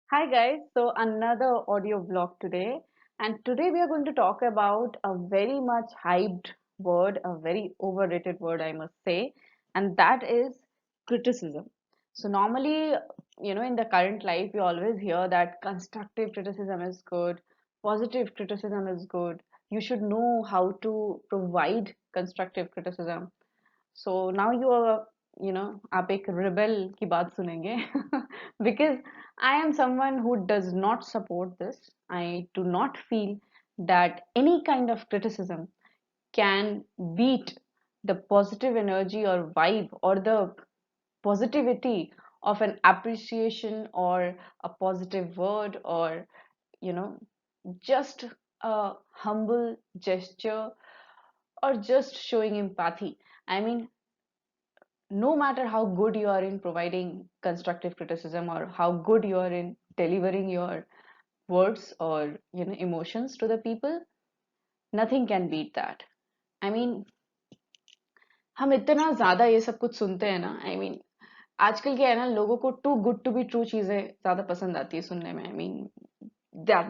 Hi guys, so another audio vlog today, and today we are going to talk about a very much hyped word, a very overrated word, I must say, and that is criticism. So, normally, in the current life, we always hear that constructive criticism is good, positive criticism is good, you should know how to provide constructive criticism. So now you are, आप एक rebel की बात सुनेंगे because I am someone who does not support this. I do not feel that any kind of criticism can beat the positive energy or vibe or the positivity of an appreciation or a positive word or, you know, just a humble gesture or just showing empathy. I mean, no matter how good you are in providing constructive criticism or how good you are in delivering your words or emotions to the people, nothing can beat that. I mean, हम इतना ज्यादा ये सब कुछ सुनते हैं ना, I mean आजकल क्या है ना, लोगों को too good to be true चीजें ज्यादा पसंद आती है सुनने में. I mean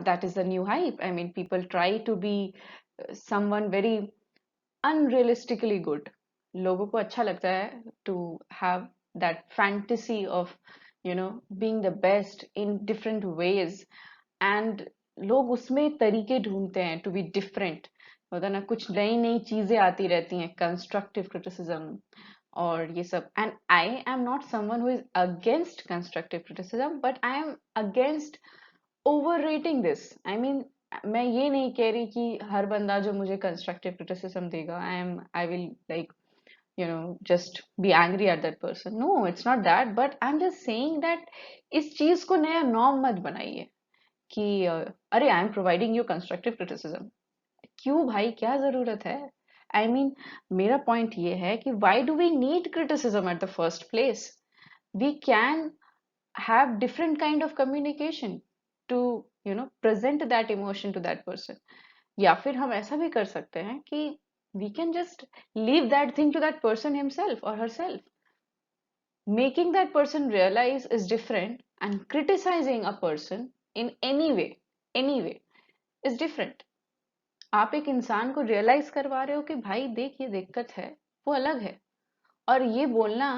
that is the new hype. I mean, people try to be someone very unrealistically good. लोगों को अच्छा लगता है to have that fantasy of being the best in different ways, and लोग उसमें तरीके ढूंढते हैं to be different. होता ना, कुछ नई नई चीजें आती रहती हैं, constructive criticism और ये सब. And I am not someone who is against constructive criticism, but I am against overrating this. I mean, मैं ये नहीं कह रही कि हर बंदा जो मुझे कंस्ट्रक्टिव क्रिटिसिज्म देगा I will like just be angry at that person. No, it's not that, but I'm just saying that इस चीज को नया नॉर्म मत बनाइए कि अरे I am providing you constructive criticism. क्यों भाई, क्या जरूरत है? आई मीन, मेरा पॉइंट ये है कि why do we need criticism at the first place? We can have different kind of communication to present that emotion to that person. या फिर हम ऐसा भी कर सकते हैं कि we can just leave that thing to that person himself or herself. Making that person realize is different, and criticizing a person in any way is different. आप एक इंसान को रियलाइज करवा रहे हो कि भाई देख ये दिक्कत है, वो अलग है. और ये बोलना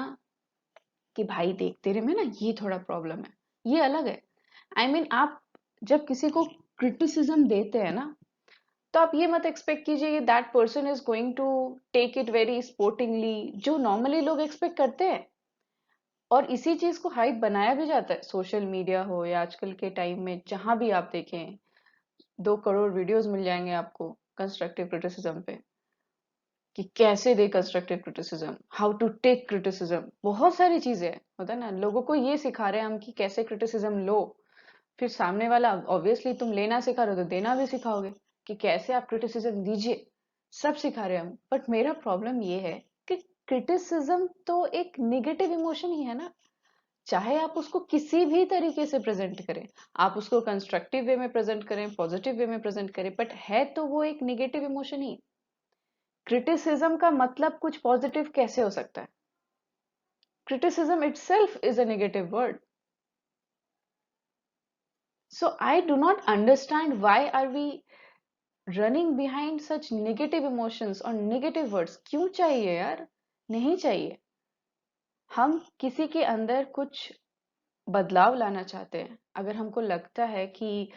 कि भाई देख तेरे में ना ये थोड़ा प्रॉब्लम है, ये अलग है. आई मीन, आप जब किसी को क्रिटिसिज्म देते हैं ना, तो आप ये मत एक्सपेक्ट कीजिए कि that person is going to take it very sportingly, जो नॉर्मली लोग एक्सपेक्ट करते हैं. और इसी चीज को हाइप बनाया भी जाता है, सोशल मीडिया हो या आजकल के टाइम में जहां भी आप देखें, 2 करोड़ वीडियोस मिल जाएंगे आपको कंस्ट्रक्टिव क्रिटिसिज्म पे, कि कैसे दे constructive criticism, how to take criticism. बहुत सारी चीजें हैं, होता है ना. लोगों को ये सिखा रहे हैं हम कि कैसे क्रिटिसिज्म लो, फिर सामने वाला ऑब्वियसली तुम लेना सिखा रहे हो तो देना भी सिखाओगे कि कैसे आप क्रिटिसिज्म दीजिए. सब सिखा रहे हैं हम. बट मेरा प्रॉब्लम ये है कि क्रिटिसिज्म तो एक निगेटिव इमोशन ही है ना. चाहे आप उसको किसी भी तरीके से प्रेजेंट करें, आप उसको कंस्ट्रक्टिव वे में प्रेजेंट करें, पॉजिटिव वे में प्रेजेंट करें, बट है तो वो एक निगेटिव इमोशन ही. क्रिटिसिज्म का मतलब कुछ पॉजिटिव कैसे हो सकता है? Criticism itself is a negative word. So I do not understand why are we running behind such negative emotions or negative words. क्यों चाहिए यार? नहीं चाहिए. हम किसी के अंदर कुछ बदलाव लाना चाहते हैं, अगर हमको लगता है कि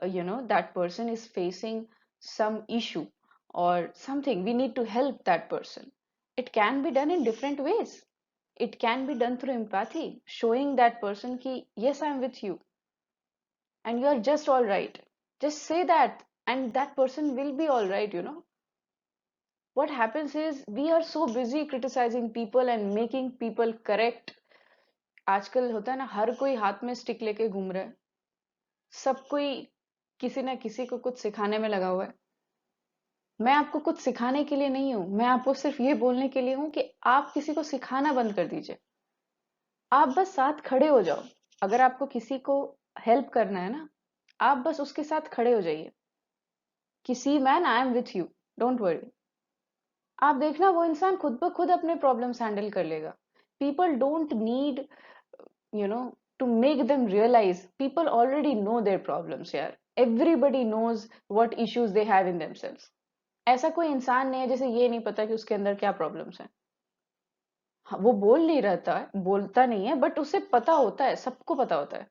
that person is facing some issue or something, we need to help that person. It can be done in different ways. It can be done through empathy, showing that person ki yes, I am with you and you are just all right. Just say that and that person will be all right. What happens is we are so busy criticizing people and making people correct. आजकल होता है ना, हर कोई हाथ में stick लेके घूम रहा है. सब कोई किसी ना किसी को कुछ सिखाने में लगा हुआ है. मैं आपको कुछ सिखाने के लिए नहीं हूं, मैं आपको सिर्फ ये बोलने के लिए हूं कि आप किसी को सिखाना बंद कर दीजिए. आप बस साथ खड़े हो जाओ. अगर आपको किसी को हेल्प करना है ना, आप बस उसके साथ खड़े हो जाइए कि see man, I am with you, don't worry. आप देखना वो इंसान खुद ब खुद अपने प्रॉब्लम्स हैंडल कर लेगा. People don't need you know to make them realize people already know their problems यार. Everybody knows what issues they have in themselves. ऐसा कोई इंसान नहीं है जिसे ये नहीं पता कि उसके अंदर क्या प्रॉब्लम्स हैं. हाँ, वो बोल नहीं रहता है, बोलता नहीं है, बट उसे पता होता है, सबको पता होता है.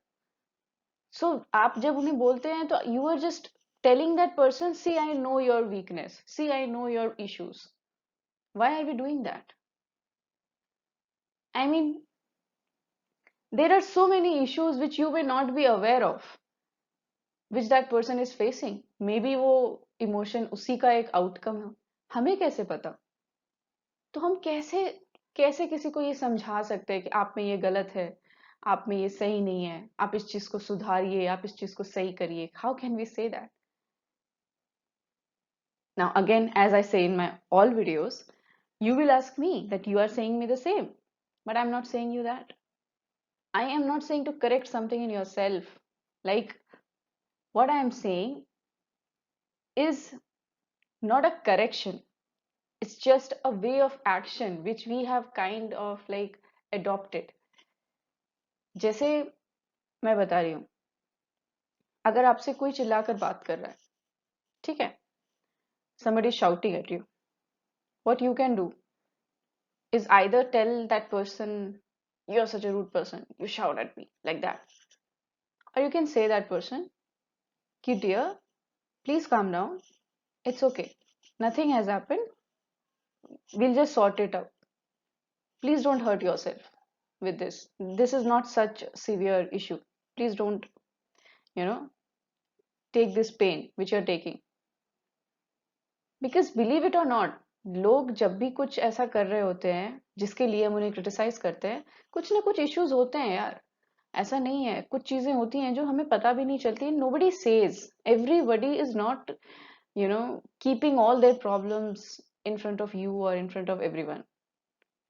सो आप जब उन्हें बोलते हैं तो you are just telling that person, see I know your weakness, see I know your issues. Why are we doing that? I mean, there are so many issues which you may not be aware of, which that person is facing. Maybe वो emotion उसी का एक outcome है, हमें कैसे पता? तो हम कैसे कैसे किसी को ये समझा सकते हैं कि आप में ये गलत है, आप में ये सही नहीं है, आप इस चीज को सुधारिए, आप इस चीज को सही करिए? How can we say that? Now again, as I say in my all videos, you will ask me that you are saying me the same, but I'm not saying you that. I am not saying to correct something in yourself. Like, what I am saying is not a correction. It's just a way of action which we have kind of like adopted. जैसे मैं बता रही हूँ, अगर आपसे कोई चिल्लाकर बात कर रहा है, ठीक है, somebody is shouting at you, what you can do is either tell that person, you're such a rude person, you shout at me like that. Or you can say that person, ki dear, please calm down. It's okay. Nothing has happened. We'll just sort it out. Please don't hurt yourself with this. This is not such a severe issue. Please don't, you know, take this pain which you're taking. Because believe it or not, लोग जब भी कुछ ऐसा कर रहे होते हैं जिसके लिए हम उन्हें क्रिटिसाइज करते हैं, कुछ ना कुछ इश्यूज होते हैं यार. ऐसा नहीं है, कुछ चीजें होती हैं जो हमें पता भी नहीं चलती. Nobody says, everybody is not, you know, keeping all their problems in front of you or in front of everyone.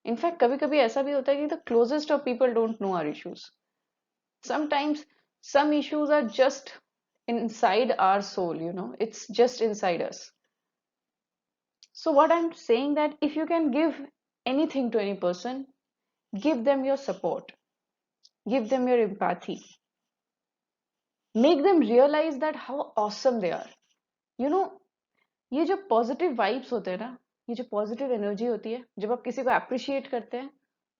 In fact, कभी कभी ऐसा भी होता है कि the closest of people don't know our issues. Sometimes some issues are just inside our soul, you know, it's just inside us. So what I'm saying that if you can give anything to any person, give them your support, give them your empathy, make them realize that how awesome they are. You know, ये जो positive vibes होते हैं ना, ये जो positive energy होती है, जब आप किसी को अप्रिशिएट करते हैं,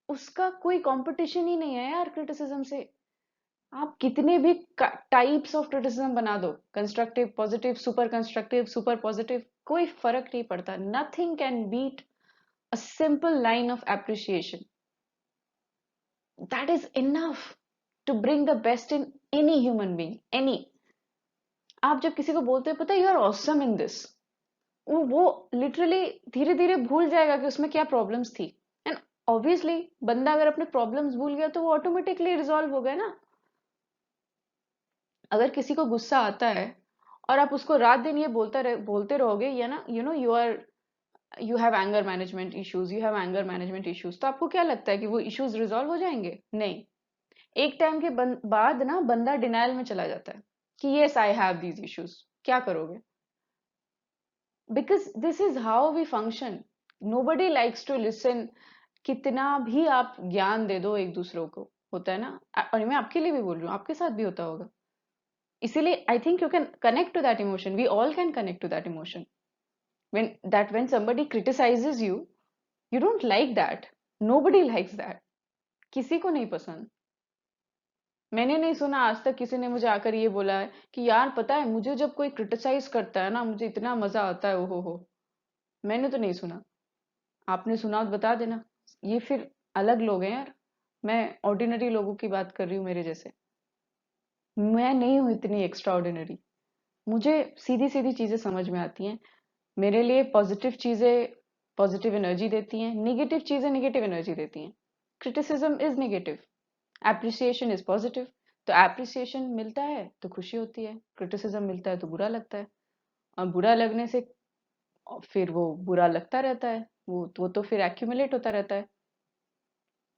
उसका कोई कंपटीशन ही नहीं है यार क्रिटिसिज्म से. आप कितने भी टाइप्स ऑफ क्रिटिसिज्म बना दो, कंस्ट्रक्टिव, पॉजिटिव, सुपर पॉजिटिव, कोई फर्क नहीं पड़ता. Nothing can beat a simple line of appreciation. That is enough to bring the best in any human being. Any. आप जब किसी को बोलते हैं, पता है, you are awesome in this, वो लिटरली धीरे धीरे भूल जाएगा कि उसमें क्या प्रॉब्लम्स थी. एंड ऑब्वियसली बंदा अगर अपने प्रॉब्लम्स भूल गया तो वो ऑटोमेटिकली रिजॉल्व हो गया ना. अगर किसी को गुस्सा आता है और आप उसको रात दिन ये बोलते रहोगे, या ना, you know, you have anger management issues, you have anger management issues, तो आपको क्या लगता है कि वो इश्यूज रिजॉल्व हो जाएंगे? नहीं. एक टाइम के बाद ना बंदा डिनायल में चला जाता है कि yes I have these issues. क्या करोगे? Because this is how we function. Nobody likes to listen. कितना भी आप ज्ञान दे दो एक दूसरों को, होता है ना, और मैं आपके लिए भी बोल रही हूँ, आपके साथ भी होता होगा. इसीलिए I think you can connect to that emotion. We all can connect to that emotion. when somebody criticizes you, you don't like that. Nobody likes that. किसी को नहीं पसंद. मैंने नहीं सुना आज तक किसी ने मुझे आकर ये बोला है कि यार पता है, मुझे जब कोई क्रिटिसाइज करता है ना, मुझे इतना मजा आता है. ओहो हो. मैंने तो नहीं सुना. आपने सुना तो बता देना. ये फिर अलग लोग हैं यार. मैं ऑर्डिनरी लोगों की बात कर रही हूँ, मेरे जैसे. मैं नहीं हूँ इतनी एक्स्ट्रा ऑर्डिनरी. मुझे सीधी सीधी चीजें समझ में आती हैं. मेरे लिए पॉजिटिव चीजें पॉजिटिव एनर्जी देती हैं, नेगेटिव चीजें नेगेटिव एनर्जी देती हैं. Criticism is negative, appreciation is positive. तो एप्रिसिएशन मिलता है तो खुशी होती है, क्रिटिसिज्म मिलता है तो बुरा लगता है. और बुरा लगने से फिर वो बुरा लगता रहता है, वो तो फिर एक्यूमुलेट होता रहता है.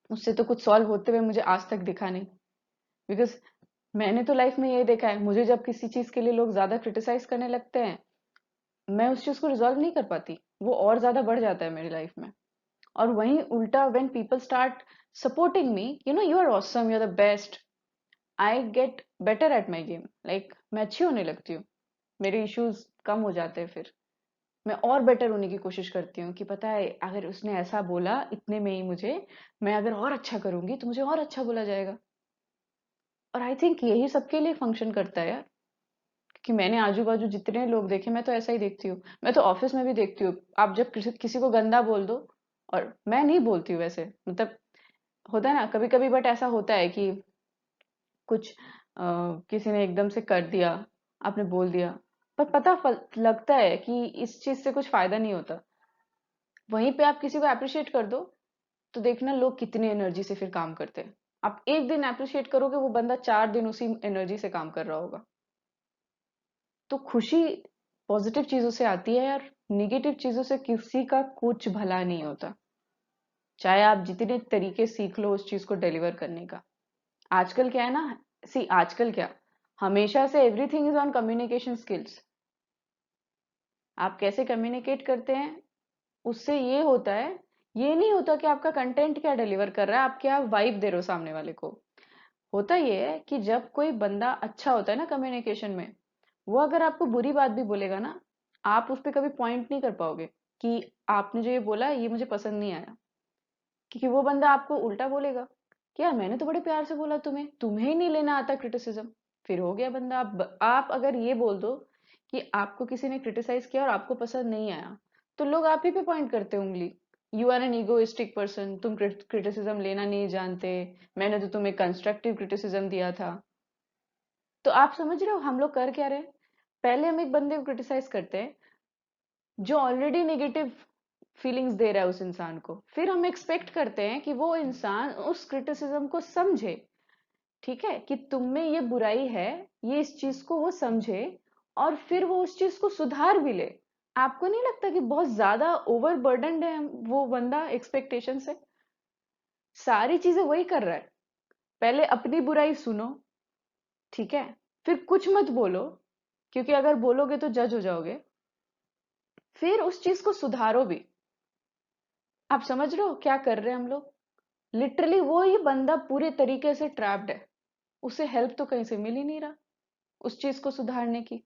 उससे तो कुछ सॉल्व होते हुए मुझे आज तक दिखा नहीं. बिकॉज मैंने तो लाइफ में ये देखा है, मुझे जब किसी चीज के लिए लोग ज्यादा क्रिटिसाइज करने लगते हैं, मैं उस चीज को रिजॉल्व नहीं कर पाती. वो और ज्यादा बढ़ जाता है मेरी लाइफ में. और वहीं उल्टा, when people start supporting me, you know, you are awesome, you are the best, I get better at my game, like मैं अच्छी होने लगती हूँ, मेरे इश्यूज कम हो जाते हैं, फिर मैं और बेटर होने की कोशिश करती हूँ कि पता है अगर उसने ऐसा बोला इतने में ही मुझे, मैं अगर और अच्छा करूंगी तो मुझे और अच्छा बोला जाएगा। और आई थिंक यही सबके लिए फंक्शन करता है यार, कि मैंने आजू बाजू जितने लोग देखे, मैं तो ऐसा ही देखती हूँ, मैं तो ऑफिस में भी देखती हूँ, आप जब किसी को गंदा बोल दो, और मैं नहीं बोलती हूँ वैसे, मतलब होता है ना कभी कभी, बट ऐसा होता है कि कुछ किसी ने एकदम से कर दिया, आपने बोल दिया, पर लगता है कि इस चीज से कुछ फायदा नहीं होता, वहीं पे आप किसी को अप्रिशिएट कर दो, तो देखना लोग कितनी एनर्जी से फिर काम करते हैं। आप एक दिन अप्रिशिएट करोगे, वो बंदा 4 दिन उसी एनर्जी से काम कर रहा होगा। तो खुशी पॉजिटिव चीजों से आती है यार, निगेटिव चीजों से किसी का कुछ भला नहीं होता, चाहे आप जितने तरीके सीख लो उस चीज को डिलीवर करने का। आजकल क्या है ना, सी आजकल क्या, हमेशा से everything is on communication skills. आप कैसे कम्युनिकेट करते हैं, उससे ये होता है, ये नहीं होता कि आपका कंटेंट क्या डिलीवर कर रहा है, आप क्या वाइब दे रहे हो सामने वाले को। होता ये है कि जब कोई बंदा अच्छा होता है ना कम्युनिकेशन में, वो अगर आपको बुरी बात भी बोलेगा ना, आप उस पर कभी पॉइंट नहीं कर पाओगे कि आपने जो ये बोला ये मुझे पसंद नहीं आया, क्योंकि वो बंदा आपको उल्टा बोलेगा कि यार मैंने तो बड़े प्यार से बोला, तुम्हें तुम्हें ही नहीं लेना आता क्रिटिसिज्म। फिर हो गया बंदा, आप अगर ये बोल दो कि आपको किसी ने क्रिटिसाइज किया और आपको पसंद नहीं आया, तो लोग आप ही पे पॉइंट करते हैं उंगली, you are an egoistic person, तुम क्रिटिसिज्म लेना नहीं जानते, मैंने तो तुम्हें कंस्ट्रक्टिव क्रिटिसिज्म दिया था। तो आप समझ रहे हो हम लोग कर क्या रहे हैं, पहले हम एक बंदे को क्रिटिसाइज करते हैं जो ऑलरेडी नेगेटिव फीलिंग्स दे रहा है उस इंसान को, फिर हम एक्सपेक्ट करते हैं कि वो इंसान उस क्रिटिसिज्म को समझे, ठीक है, कि तुम में ये बुराई है, ये इस चीज को वो समझे, और फिर वो उस चीज को सुधार भी ले। आपको नहीं लगता कि बहुत ज्यादा ओवरबर्डनड है वो बंदा एक्सपेक्टेशन से, सारी चीजें वही कर रहा है, पहले अपनी बुराई सुनो, ठीक है, फिर कुछ मत बोलो, क्योंकि अगर बोलोगे तो जज हो जाओगे, फिर उस चीज को सुधारो भी। आप समझ रहे हो क्या कर रहे हैं हम लोग, लिटरली वो ही बंदा पूरे तरीके से ट्रैप्ड है, उसे हेल्प तो कहीं से मिल ही नहीं रहा उस चीज को सुधारने की।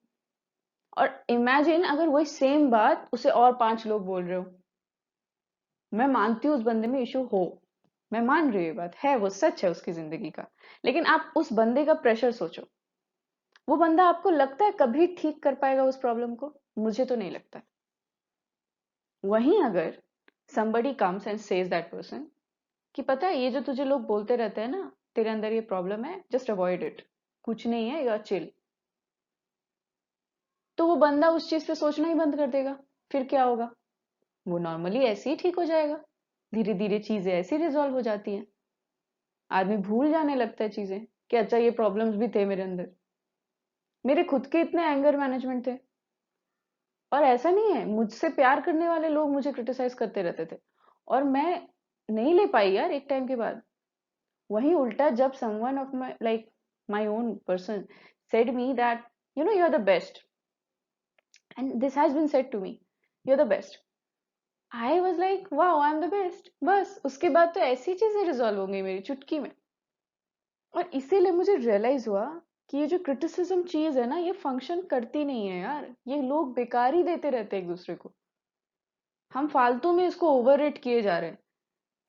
और इमेजिन अगर वही सेम बात उसे और 5 लोग बोल रहे हो, मैं मानती हूँ उस बंदे में इशू हो, मैं मान रही हूँ ये बात है, वो सच है उसकी जिंदगी का, लेकिन आप उस बंदे का प्रेशर सोचो, वो बंदा आपको लगता है कभी ठीक कर पाएगा उस प्रॉब्लम को, मुझे तो नहीं लगता। वहीं अगर somebody comes and says that person कि पता है ये जो तुझे लोग बोलते रहते हैं ना, तेरे अंदर ये प्रॉब्लम है, जस्ट अवॉइड इट, कुछ नहीं है, यू आर चिल, तो वो बंदा उस चीज पे सोचना ही बंद कर देगा। फिर क्या होगा, वो नॉर्मली ऐसे ही ठीक हो जाएगा, धीरे धीरे चीजें ऐसी रिजॉल्व हो जाती हैं, आदमी भूल जाने लगता है चीजें कि अच्छा ये प्रॉब्लम्स भी थे मेरे अंदर, मेरे खुद के इतने एंगर मैनेजमेंट थे। और ऐसा नहीं है, मुझसे प्यार करने वाले लोग मुझे क्रिटिसाइज करते रहते थे, और मैं नहीं ले पाई यार एक टाइम के बाद। वहीं उल्टा जब someone of my like my own person said me that you're the best, and this has been said to me, you're the best, I was like wow I'm the best, बस उसके बाद तो ऐसी चीजें रिजॉल्व हो गई मेरी चुटकी में। और इसीलिए मुझे रियलाइज हुआ कि ये जो क्रिटिसिज्म चीज है ना, ये फंक्शन करती नहीं है यार, ये लोग बेकार ही देते रहते हैं एक दूसरे को, हम फालतू में इसको ओवररेट किए जा रहे हैं,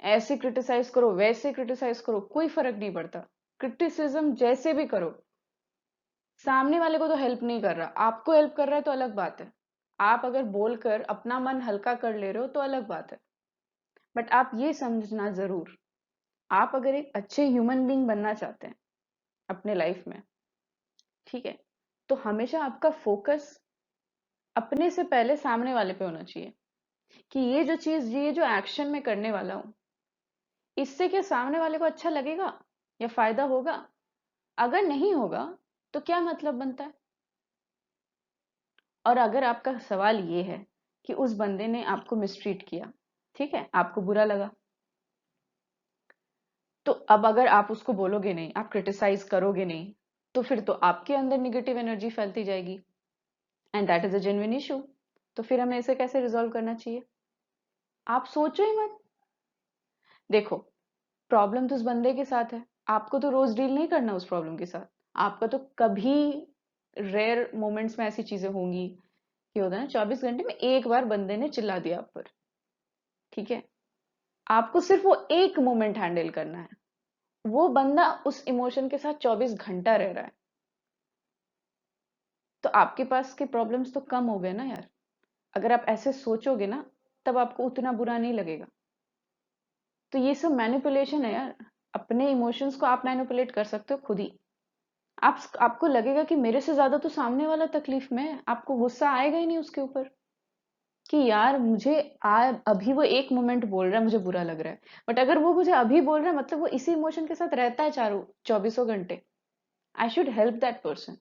ऐसे क्रिटिसाइज करो वैसे क्रिटिसाइज करो, कोई फर्क नहीं पड़ता, क्रिटिसिज्म जैसे भी करो, सामने वाले को तो हेल्प नहीं कर रहा, आपको हेल्प कर रहा है तो अलग बात है, आप अगर बोलकर अपना मन हल्का कर ले रहे हो तो अलग बात है। बट आप ये समझना जरूर, आप अगर एक अच्छे ह्यूमन बीइंग बनना चाहते हैं अपने लाइफ में, ठीक है, तो हमेशा आपका फोकस अपने से पहले सामने वाले पे होना चाहिए, कि ये जो चीज, ये जो एक्शन में करने वाला हूं, इससे क्या सामने वाले को अच्छा लगेगा या फायदा होगा, अगर नहीं होगा तो क्या मतलब बनता है। और अगर आपका सवाल ये है कि उस बंदे ने आपको मिसट्रीट किया, ठीक है, आपको बुरा लगा, तो अब अगर आप उसको बोलोगे नहीं, आप क्रिटिसाइज करोगे नहीं, तो फिर तो आपके अंदर निगेटिव एनर्जी फैलती जाएगी, and that is a genuine issue. तो फिर हमें इसे कैसे रिजॉल्व करना चाहिए, आप सोचो ही मत। देखो, प्रॉब्लम तो उस बंदे के साथ है, आपको तो रोज डील नहीं करना उस प्रॉब्लम के साथ। आपका तो कभी रेयर मोमेंट्स में ऐसी चीजें होंगी कि होता है ना 24 घंटे में एक बार बंदे ने चिल्ला दिया आप पर, ठीक है। आपको सिर्फ वो एक मोमेंट हैंडल करना है। वो बंदा उस इमोशन के साथ 24 घंटा रह रहा है, तो आपके पास के प्रॉब्लम्स तो कम हो गए ना यार। अगर आप ऐसे सोचोगे ना, तब आपको उतना बुरा नहीं लगेगा। तो ये सब मैनिपुलेशन है यार। अपने इमोशंस को आप मैनिपुलेट कर सकते हो खुद ही। आपको लगेगा कि मेरे से ज्यादा तो सामने वाला तकलीफ में है, आपको गुस्सा आएगा ही नहीं उसके ऊपर कि यार मुझे अभी वो एक मोमेंट बोल रहा है, मुझे बुरा लग रहा है। बट अगर वो मुझे अभी बोल रहा है, मतलब वो इसी इमोशन के साथ रहता है चारों 24 घंटे, I should help that person.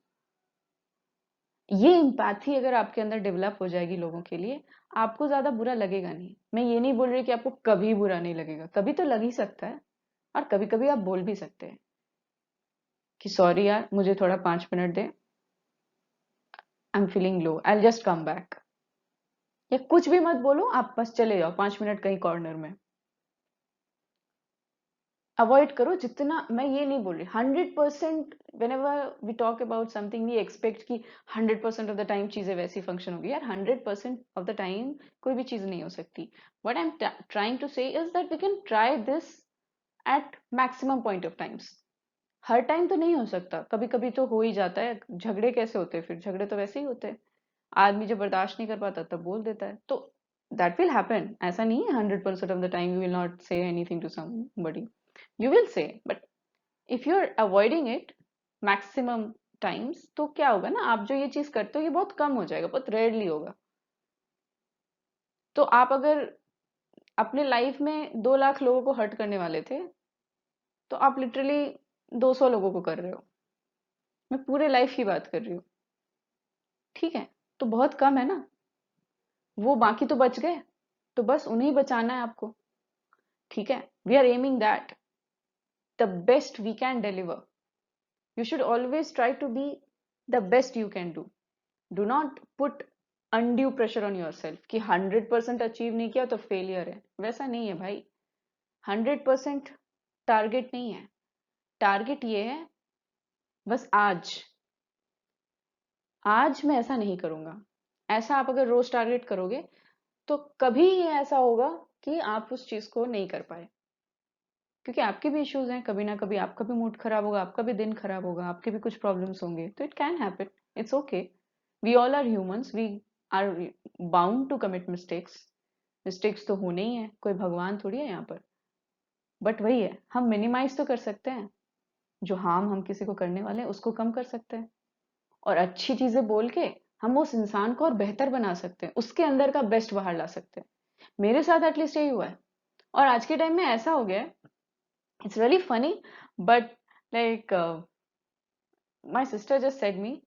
ये इम्पैथी अगर आपके अंदर डेवलप हो जाएगी लोगों के लिए, आपको ज्यादा बुरा लगेगा नहीं। मैं ये नहीं बोल रही कि आपको कभी बुरा नहीं लगेगा, कभी तो लग ही सकता है। और कभी कभी आप बोल भी सकते हैं कि सॉरी यार, मुझे थोड़ा 5 minute they, I am feeling low, I just come back. या कुछ भी मत बोलो, आप बस चले जाओ 5 मिनट कहीं कॉर्नर में। अवॉइड करो जितना। मैं ये नहीं बोल रही 100%। Whenever we talk about something we expect कि 100% ऑफ द टाइम चीजें वैसी फंक्शन होगी। यार 100% ऑफ द टाइम कोई भी चीज नहीं हो सकती। What I am trying to say is that we can try this at maximum point of times. हर टाइम तो नहीं हो सकता, कभी कभी तो हो ही जाता है। झगड़े कैसे होते हैं फिर? झगड़े तो वैसे ही होते हैं। आदमी जब बर्दाश्त नहीं कर पाता तब बोल देता है, तो दैट विल हैपन। ऐसा नहीं है 100% of the time you will not say anything to somebody. You will say, but if you are avoiding it maximum times, तो क्या होगा ना, आप जो ये चीज करते हो ये बहुत कम हो जाएगा, बहुत रेयरली होगा। तो आप अगर अपने लाइफ में 2 लाख लोगों को हर्ट करने वाले थे, तो आप लिटरली 200 लोगों को कर रहे हो। मैं पूरे लाइफ की बात कर रही हूँ, ठीक है। तो बहुत कम है ना। वो बाकी तो बच गए, तो बस उन्हें ही बचाना है आपको, ठीक है। We are aiming that the best we can deliver. You should always try to be the best you can do. Do not put undue pressure on yourself कि 100% अचीव नहीं किया तो फेलियर है। वैसा नहीं है भाई। 100% टारगेट नहीं है। टारगेट ये है, बस आज मैं ऐसा नहीं करूंगा। ऐसा आप अगर रोज टारगेट करोगे, तो कभी ये ऐसा होगा कि आप उस चीज को नहीं कर पाए। क्योंकि आपके भी इश्यूज हैं, कभी ना कभी आपका भी मूड खराब होगा, आपका भी दिन खराब होगा, आपके भी कुछ प्रॉब्लम्स होंगे, तो it can happen. It's okay. We all are humans, we are bound to commit mistakes. Mistakes तो होने ही है, कोई भगवान थोड़ी है यहाँ पर। बट वही है, हम मिनिमाइज तो कर सकते हैं। जो हार्म हम किसी को करने वाले हैं उसको कम कर सकते हैं, और अच्छी चीजें बोल के हम उस इंसान को और बेहतर बना सकते हैं, उसके अंदर का बेस्ट बाहर ला सकते हैं। मेरे साथ एटलीस्ट यही हुआ है। और आज के टाइम में ऐसा हो गया है, it's really funny, but like my sister just said me,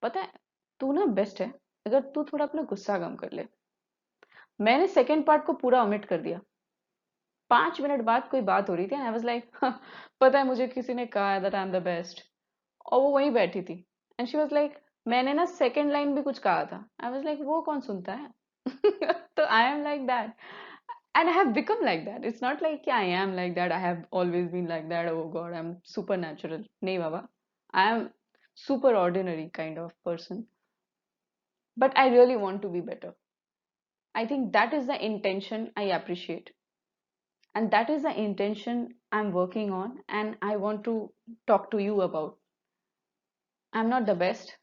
पता है तू ना बेस्ट है अगर तू थोड़ा अपना गुस्सा कम कर ले। मैंने सेकेंड पार्ट को पूरा ओमिट कर दिया। 5 मिनट बाद कोई बात हो रही थी, आई वाज लाइक पता है मुझे किसी ने कहा है that I am the best, और वो वहीं बैठी थी। एंड शी वाज लाइक, मैंने ना सेकेंड लाइन भी कुछ कहा था। आई वाज लाइक वो कौन सुनता है? तो I am like that, and I have become like that. It's not like I am like that. I have always been like that. Oh God, I'm supernatural. नहीं बाबा, I am super ordinary kind of person. But I really want to be better. I think that is the intention I appreciate. And that is the intention I'm working on and I want to talk to you about. I'm not the best,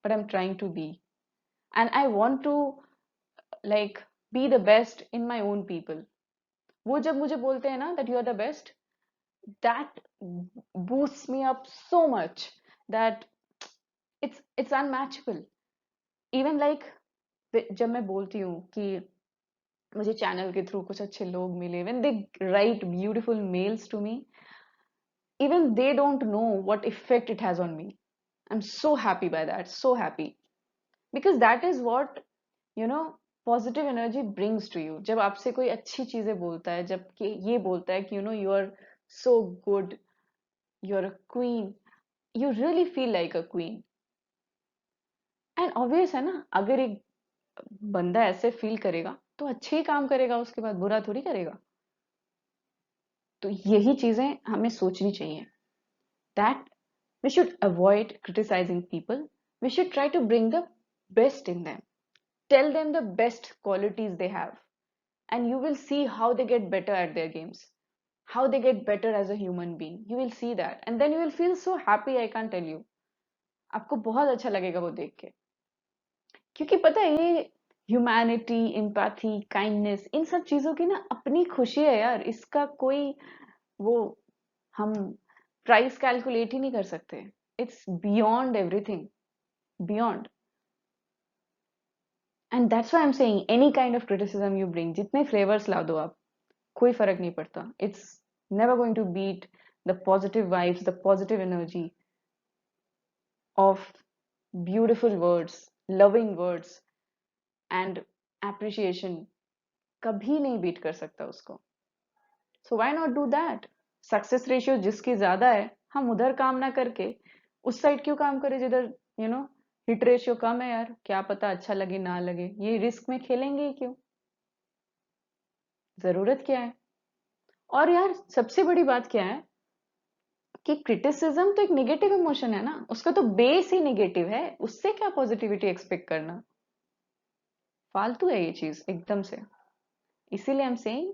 but I'm trying to be. And I want to like be the best in my own people. वो जब मुझे बोलते हैं ना that you are the best, that boosts me up so much that it's unmatchable. Even like जब मैं बोलती हूँ कि मुझे चैनल के थ्रू कुछ अच्छे लोग मिले, when they write beautiful mails to me, even they don't know what effect it has on me. I'm so happy by that, so happy, because that is what you know positive energy brings to you. जब आपसे कोई अच्छी चीजें बोलता है, जब कि ये बोलता है कि you are so good, you are a queen, you really feel like a queen. And obvious है ना, अगर एक बंदा ऐसे फील करेगा तो अच्छे ही काम करेगा, उसके बाद बुरा थोड़ी करेगा। तो यही चीजें हमें सोचनी चाहिए, that we should avoid criticizing people. We should try to bring the best in them, tell them the best qualities they have, and you will see how they get better at their games, how they get better as a human being. You will see that, and then you will feel so happy, I can't tell you. आपको बहुत अच्छा लगेगा वो देख के, क्योंकि पता है ये ह्यूमैनिटी, एम्पैथी, काइंडनेस, इन सब चीजों की ना अपनी खुशी है यार। इसका कोई वो हम प्राइस कैलकुलेट ही नहीं कर सकते। It's beyond everything, beyond. And that's why I am saying any kind of criticism you bring, जितने फ्लेवर्स ला दो आप, कोई फर्क नहीं पड़ता। It's never going to beat the positive vibes, the positive energy of beautiful words, loving words and appreciation. कभी नहीं बीट कर सकता उसको। So why not do that? Success ratio जिसकी ज्यादा है, हम उधर काम ना करके उस साइड क्यों काम करें जिधर हिट रेशियो कम है यार। क्या पता अच्छा लगे ना लगे, ये रिस्क में खेलेंगे ही क्यों? जरूरत क्या है? और यार सबसे बड़ी बात क्या है कि क्रिटिसिज्म तो एक नेगेटिव इमोशन है ना, उसका तो बेस ही नेगेटिव है, उससे क्या पॉजिटिविटी एक्सपेक्ट करना? फालतू है ये चीज एकदम से। इसीलिए आई am saying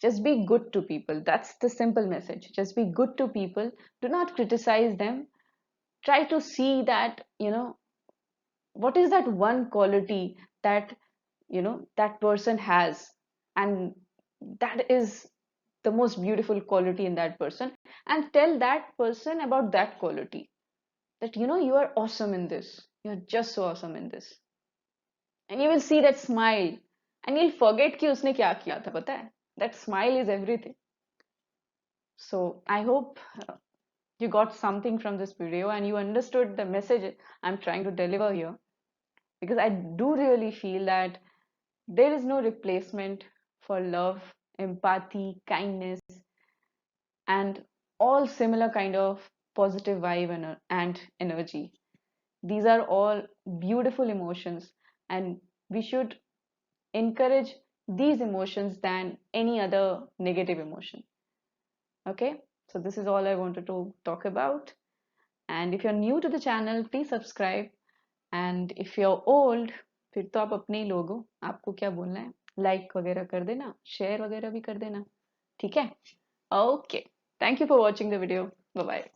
just be good to people. That's the simple message. Just be good to people. Do not criticize them. Try to see that, what is that one quality that, that person has, and that is the most beautiful quality in that person, and tell that person about that quality, that you are awesome in this, you're just so awesome in this, and you will see that smile, and you'll forget कि उसने क्या किया था, पता है? That smile is everything. So I hope you got something from this video and you understood the message I'm trying to deliver here, because I do really feel that there is no replacement for love, empathy, kindness, and all similar kind of positive vibe and energy. These are all beautiful emotions, and we should encourage these emotions than any other negative emotion. Okay, so this is all I wanted to talk about. And if you're new to the channel, please subscribe. And if you're old, फिर तो आप अपने ही लोग हो, आपको क्या बोलना है? लाइक वगैरह कर देना, शेयर वगैरह भी कर देना, ठीक है? Okay, thank you for watching the video, bye bye.